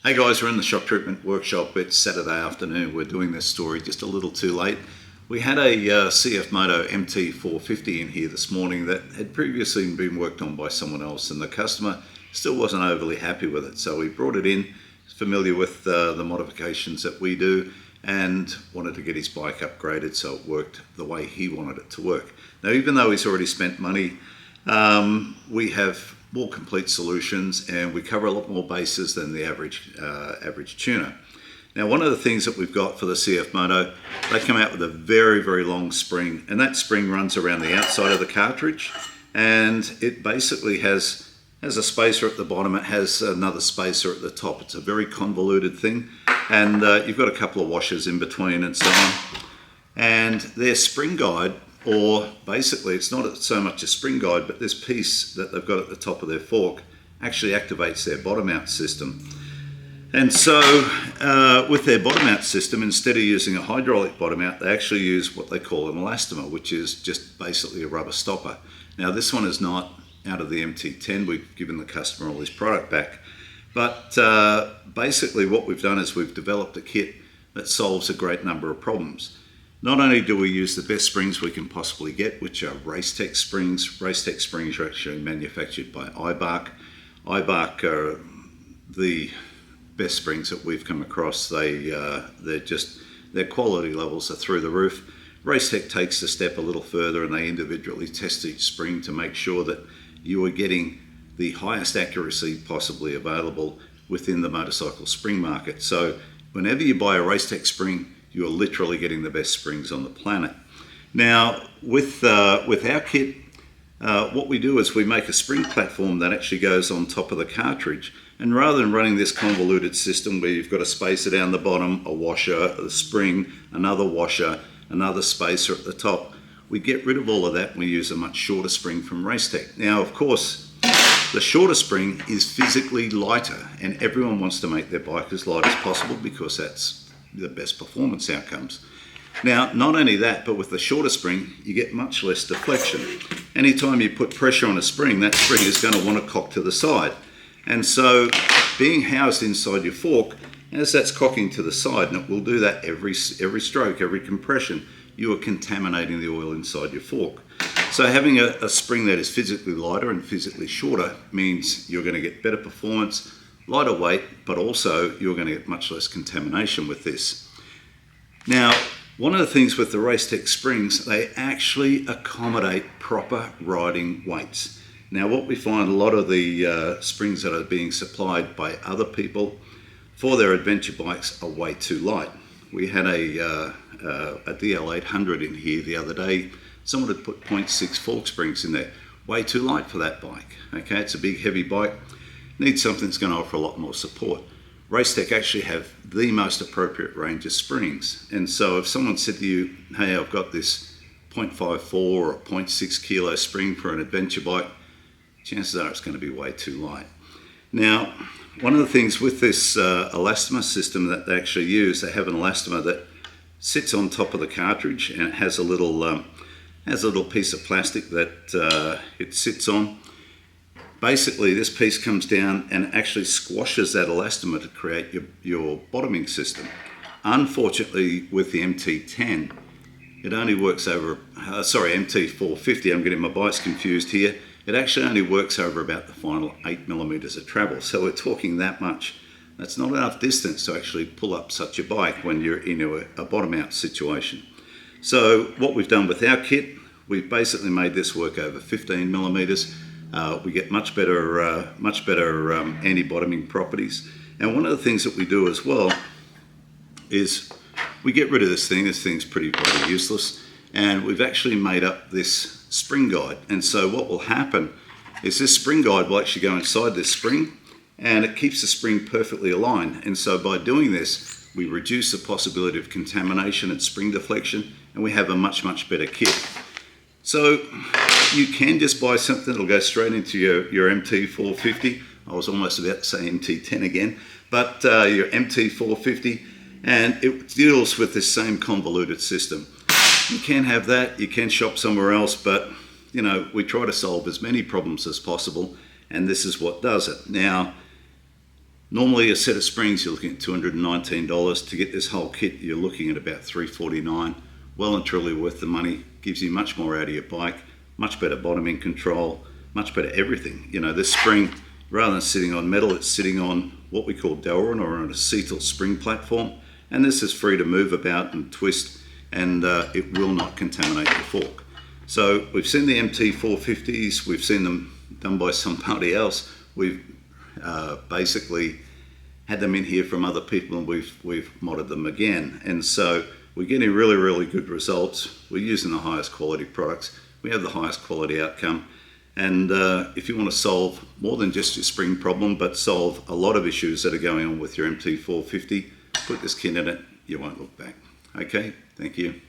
Hey guys, we're in the shop treatment workshop. It's Saturday afternoon. We're doing this story just a little too late. We had a CFMoto MT450 in here this morning that had previously been worked on by someone else, and the customer still wasn't overly happy with it. So we brought it in, familiar with the modifications that we do, and wanted to get his bike upgraded so it worked the way he wanted it to work. Now, even though he's already spent money, we have more complete solutions, and we cover a lot more bases than the average tuner. Now, one of the things that we've got for the CFMoto, they come out with a very, very long spring, and that spring runs around the outside of the cartridge, and it basically has a spacer at the bottom. It has another spacer at the top. It's a very convoluted thing, and you've got a couple of washers in between and so on. And their spring guide, or basically it's not so much a spring guide, but this piece that they've got at the top of their fork actually activates their bottom mount system. And so with their bottom mount system, instead of using a hydraulic bottom mount, they actually use what they call an Elastima, which is just basically a rubber stopper. Now, this one is not out of the MT10. We've given the customer all his product back. But basically what we've done is we've developed a kit that solves a great number of problems. Not only do we use the best springs we can possibly get, which are Racetech springs. Racetech springs are actually manufactured by iBark. iBark are the best springs that we've come across. Their quality levels are through the roof. Racetech takes the step a little further, and they individually test each spring to make sure that you are getting the highest accuracy possibly available within the motorcycle spring market. So whenever you buy a Racetech spring, you are literally getting the best springs on the planet. Now, with our kit, what we do is we make a spring platform that actually goes on top of the cartridge. And rather than running this convoluted system where you've got a spacer down the bottom, a washer, a spring, another washer, another spacer at the top, we get rid of all of that and we use a much shorter spring from Racetech. Now, of course, the shorter spring is physically lighter, and everyone wants to make their bike as light as possible because that's the best performance outcomes. Now, not only that, but with the shorter spring, you get much less deflection. Anytime you put pressure on a spring, that spring is going to want to cock to the side. And so being housed inside your fork, as that's cocking to the side, and it will do that every stroke, every compression, you are contaminating the oil inside your fork. So having a spring that is physically lighter and physically shorter means you're going to get better performance, lighter weight, but also you're going to get much less contamination with this. Now, one of the things with the Racetech springs, they actually accommodate proper riding weights. Now, what we find, a lot of the springs that are being supplied by other people for their adventure bikes are way too light. We had a DL800 in here the other day. Someone had put 0.6 fork springs in there. Way too light for that bike. Okay, it's a big, heavy bike. Needs something that's going to offer a lot more support. Racetech actually have the most appropriate range of springs. And so if someone said to you, hey, I've got this 0.54 or 0.6 kilo spring for an adventure bike, chances are it's going to be way too light. Now, one of the things with this Elastima system that they actually use, they have an Elastima that sits on top of the cartridge, and it has a little piece of plastic that it sits on. Basically, this piece comes down and actually squashes that Elastima to create your bottoming system. Unfortunately, with the MT10, it only works over, MT450, I'm getting my bikes confused here. It actually only works over about the final 8 millimeters of travel. So we're talking that much. That's not enough distance to actually pull up such a bike when you're in a bottom out situation. So what we've done with our kit, we've basically made this work over 15 millimeters. We get much better anti-bottoming properties. And one of the things that we do as well is we get rid of this thing. This thing's pretty bloody useless. And we've actually made up this spring guide. And so what will happen is this spring guide will actually go inside this spring, and it keeps the spring perfectly aligned. And so by doing this, we reduce the possibility of contamination and spring deflection, and we have a much, much better kit. So you can just buy something that'll go straight into your MT450. I was almost about to say MT10 again, but your MT450, and it deals with this same convoluted system. You can have that, you can shop somewhere else, but you know, we try to solve as many problems as possible, and this is what does it. Now, Normally a set of springs you're looking at $219. To get this whole kit you're looking at about $349. Well and truly worth the money. Gives you much more out of your bike, much better bottoming control, much better everything. You know, this spring, rather than sitting on metal, it's sitting on what we call Delrin, or on a acetyl spring platform, and this is free to move about and twist, and it will not contaminate the fork. So we've seen the MT450s, we've seen them done by somebody else. We've basically had them in here from other people, and we've modded them again. And so we're getting really, really good results. We're using the highest quality products. We have the highest quality outcome. And if you want to solve more than just your spring problem, but solve a lot of issues that are going on with your MT450, put this kit in it, you won't look back. Okay, thank you.